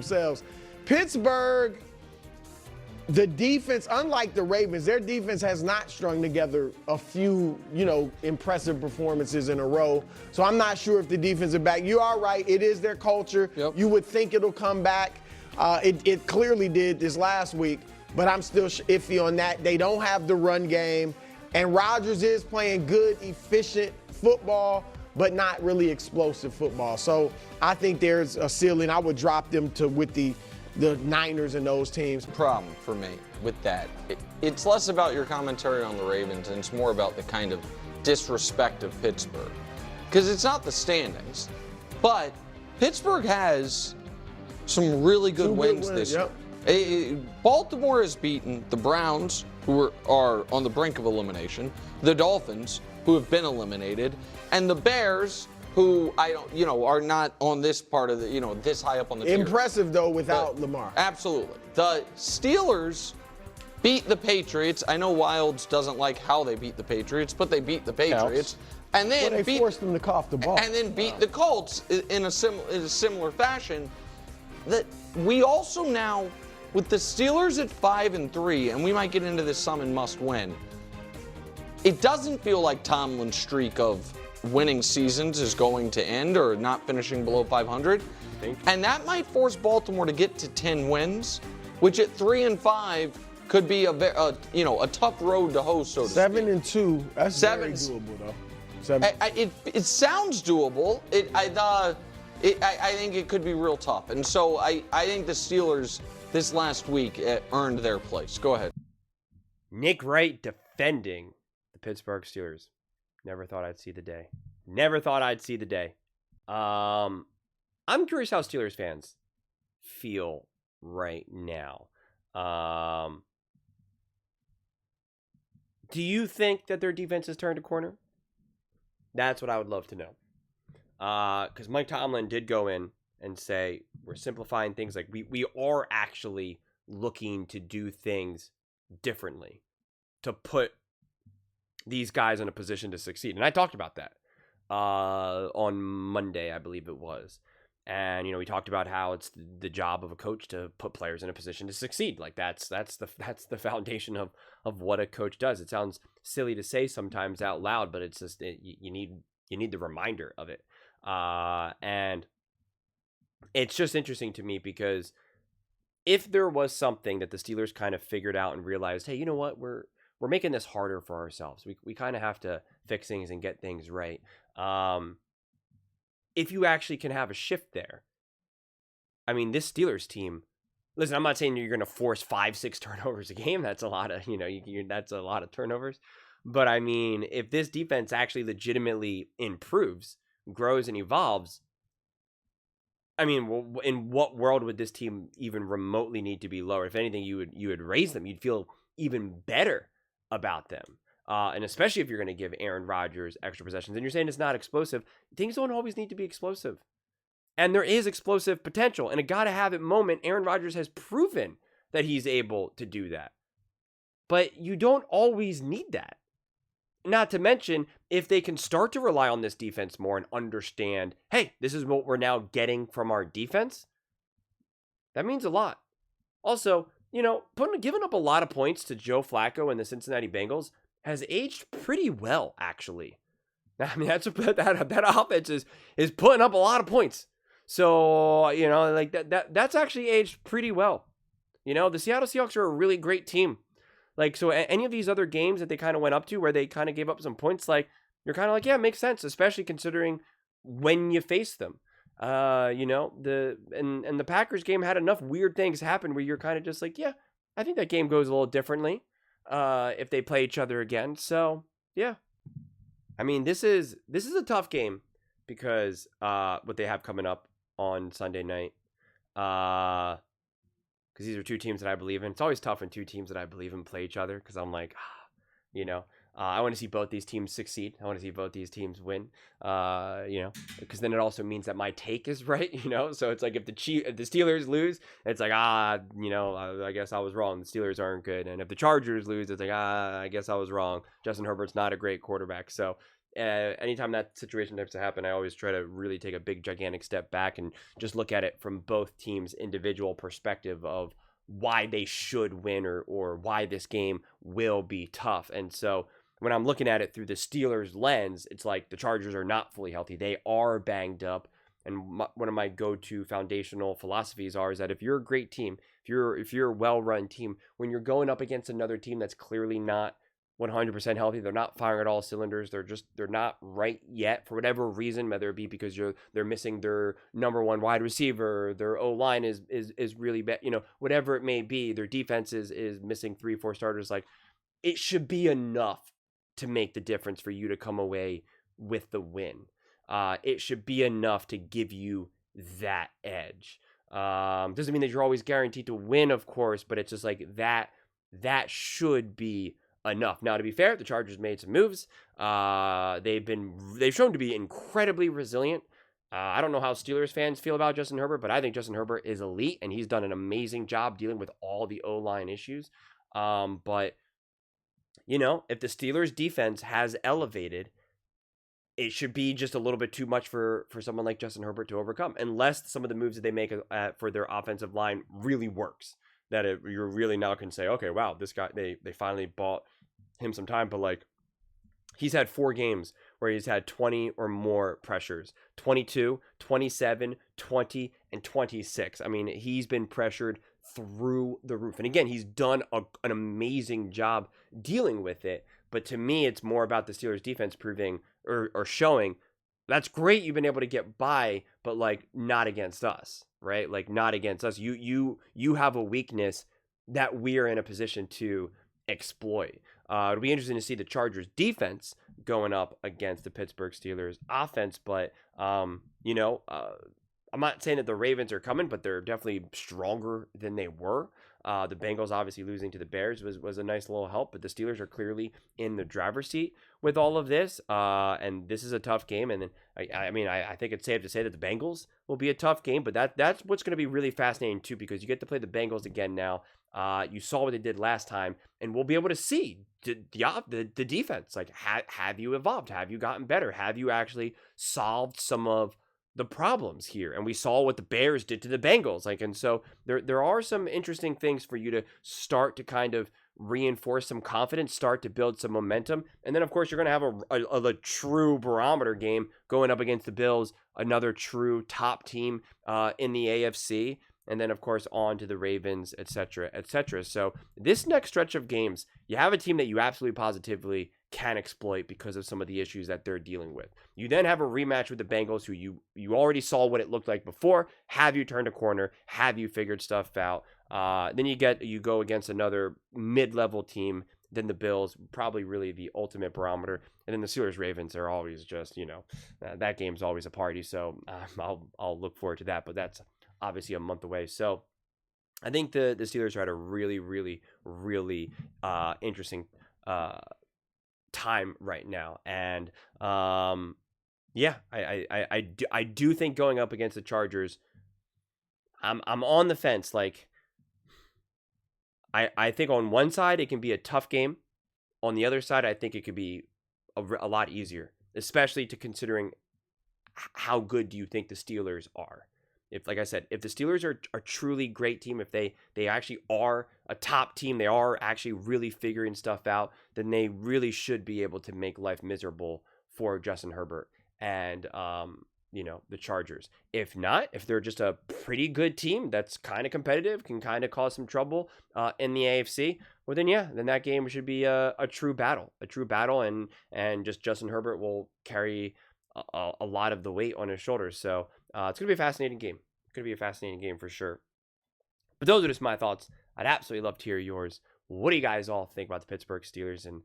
themselves. Pittsburgh, the defense, unlike the Ravens, their defense has not strung together a few, impressive performances in a row. So I'm not sure if the defense is back. You are right. It is their culture. Yep. You would think it'll come back. It clearly did this last week, but I'm still iffy on that. They don't have the run game, and Rodgers is playing good, efficient football, but not really explosive football. So I think there's a ceiling. I would drop them with the Niners and those teams. Problem for me with that, it's less about your commentary on the Ravens and it's more about the kind of disrespect of Pittsburgh. Because it's not the standings, but Pittsburgh has some really good wins this year. Baltimore has beaten the Browns, who are on the brink of elimination, the Dolphins, who have been eliminated, and the Bears, who are not on this part of the, this high up on the tier. Impressive, though, without Lamar. Absolutely. The Steelers beat the Patriots. I know Wilds doesn't like how they beat the Patriots, but they beat the Patriots. And then they forced them to cough the ball. And then beat the Colts in a similar fashion. That we also now, with the Steelers at 5-3, and we might get into this some and must win, it doesn't feel like Tomlin's streak of winning seasons is going to end or not finishing below 500. And that might force Baltimore to get to 10 wins, which at 3-5 could be a tough road to hoe, so to speak. 7-2, that's very doable, though. It sounds doable. I think it could be real tough. And so I think the Steelers this last week earned their place. Go ahead. Nick Wright defending the Pittsburgh Steelers. Never thought I'd see the day. Never thought I'd see the day. I'm curious how Steelers fans feel right now. Do you think that their defense has turned a corner? That's what I would love to know. Because Mike Tomlin did go in and say, we're simplifying things. Like we are actually looking to do things differently to put these guys in a position to succeed. And I talked about that on Monday, I believe it was. And, we talked about how it's the job of a coach to put players in a position to succeed. Like that's the foundation of what a coach does. It sounds silly to say sometimes out loud, but it's just, you need the reminder of it. And it's just interesting to me because if there was something that the Steelers kind of figured out and realized, hey, you know what, we're making this harder for ourselves. We kind of have to fix things and get things right. If you actually can have a shift there. I mean, this Steelers team, listen, I'm not saying you're going to force 5-6 turnovers a game. That's a lot of, that's a lot of turnovers. But I mean, if this defense actually legitimately improves, grows and evolves, I mean, in what world would this team even remotely need to be lower? If anything, you would raise them. You'd feel even better about them. And especially if you're going to give Aaron Rodgers extra possessions. And you're saying it's not explosive. Things don't always need to be explosive. And there is explosive potential. And a gotta-have-it moment, Aaron Rodgers has proven that he's able to do that. But you don't always need that. Not to mention, if they can start to rely on this defense more and understand, hey, this is what we're now getting from our defense, that means a lot. Also, giving up a lot of points to Joe Flacco and the Cincinnati Bengals has aged pretty well, actually. I mean, that offense is putting up a lot of points. So, that's actually aged pretty well. The Seattle Seahawks are a really great team. So any of these other games that they kind of went up to where they kind of gave up some points, you're kind of like, yeah, it makes sense, especially considering when you face them. The Packers game had enough weird things happen where you're kind of just like, yeah, I think that game goes a little differently if they play each other again. So, yeah. I mean, this is a tough game because what they have coming up on Sunday night. Because these are two teams that I believe in. It's always tough when two teams that I believe in play each other because I'm like, I want to see both these teams succeed. I want to see both these teams win, because then it also means that my take is right, So it's like if the Steelers lose, it's like, I guess I was wrong. The Steelers aren't good. And if the Chargers lose, it's like, I guess I was wrong. Justin Herbert's not a great quarterback. So, anytime that situation tends to happen, I always try to really take a big, gigantic step back and just look at it from both teams' individual perspective of why they should win or why this game will be tough. And so when I'm looking at it through the Steelers lens, it's like the Chargers are not fully healthy. They are banged up. And one of my go-to foundational philosophies is that if you're a great team, if you're a well-run team, when you're going up against another team that's clearly not 100% healthy, they're not firing at all cylinders, they're not right yet for whatever reason, whether it be because they're missing their number one wide receiver, their O-line is really bad, whatever it may be, their defense is missing 3-4 starters. Like, it should be enough to make the difference for you to come away with the win. It should be enough to give you that edge. Doesn't mean that you're always guaranteed to win, of course, but it's just like that should be enough. Now, to be fair, the Chargers made some moves. They've shown to be incredibly resilient. I don't know how Steelers fans feel about Justin Herbert, but I think Justin Herbert is elite, and he's done an amazing job dealing with all the O-line issues. But if the Steelers defense has elevated, it should be just a little bit too much for someone like Justin Herbert to overcome, unless some of the moves that they make for their offensive line really works. You're really now can say, okay, wow, this guy, they finally bought him some time, but like, he's had 4 games where he's had 20 or more pressures, 22, 27, 20, and 26. I mean, he's been pressured through the roof. And again, he's done an amazing job dealing with it. But to me, it's more about the Steelers defense proving or showing that's great. You've been able to get by, but like, not against us, right? Like, not against us. You have a weakness that we're in a position to exploit. It'll be interesting to see the Chargers defense going up against the Pittsburgh Steelers offense, but I'm not saying that the Ravens are coming, but they're definitely stronger than they were. The Bengals obviously losing to the Bears was a nice little help, but the Steelers are clearly in the driver's seat with all of this. And this is a tough game. And then, I think it's safe to say that the Bengals will be a tough game, but that's what's going to be really fascinating too, because you get to play the Bengals again now. You saw what they did last time, and we'll be able to see the defense. Like, have you evolved? Have you gotten better? Have you actually solved some of the problems here? And we saw what the Bears did to the Bengals. And so there are some interesting things for you to start to kind of reinforce some confidence, start to build some momentum. And then, of course, you're going to have a true barometer game going up against the Bills, another true top team in the AFC. And then, of course, on to the Ravens, et cetera, et cetera. So this next stretch of games, you have a team that you absolutely positively can exploit because of some of the issues that they're dealing with. You then have a rematch with the Bengals, who you already saw what it looked like before. Have you turned a corner? Have you figured stuff out? Then you go against another mid-level team, then the Bills, probably really the ultimate barometer. And then the Steelers Ravens are always just, that game's always a party. So I'll look forward to that, but that's obviously a month away. So I think the Steelers are at a really, really, really interesting time right now. And I do think going up against the Chargers, I'm on the fence. Like, I think on one side it can be a tough game. On the other side, I think it could be a lot easier, especially to considering how good do you think the Steelers are. If, like I said, if the Steelers are a truly great team, if they actually are a top team, they are actually really figuring stuff out, then they really should be able to make life miserable for Justin Herbert and the Chargers. If not, if they're just a pretty good team that's kind of competitive, can kind of cause some trouble in the AFC, well then that game should be a true battle, and just Justin Herbert will carry a lot of the weight on his shoulders. So it's going to be a fascinating game. It's going to be a fascinating game for sure. But those are just my thoughts. I'd absolutely love to hear yours. What do you guys all think about the Pittsburgh Steelers? And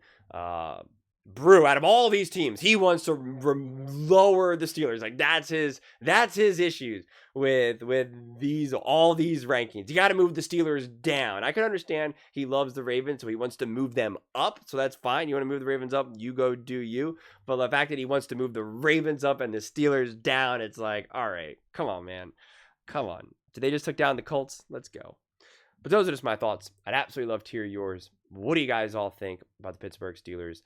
Brew, out of all these teams, he wants to lower the Steelers. Like, that's his issues with all these rankings. You got to move the Steelers down. I can understand he loves the Ravens, so he wants to move them up. So that's fine. You want to move the Ravens up, you go do you. But the fact that he wants to move the Ravens up and the Steelers down, it's like, all right, come on, man. Come on. They just took down the Colts. Let's go. But those are just my thoughts. I'd absolutely love to hear yours. What do you guys all think about the Pittsburgh Steelers?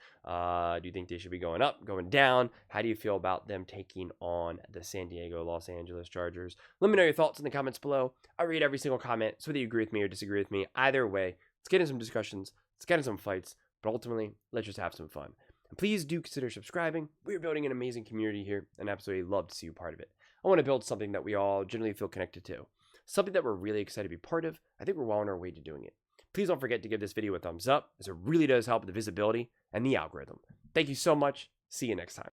Do you think they should be going up, going down? How do you feel about them taking on the San Diego, Los Angeles Chargers? Let me know your thoughts in the comments below. I read every single comment, so whether you agree with me or disagree with me, either way, let's get in some discussions, let's get in some fights, but ultimately, let's just have some fun. And please do consider subscribing. We're building an amazing community here, and absolutely love to see you part of it. I want to build something that we all generally feel connected to. Something that we're really excited to be part of. I think we're well on our way to doing it. Please don't forget to give this video a thumbs up, as it really does help with the visibility and the algorithm. Thank you so much. See you next time.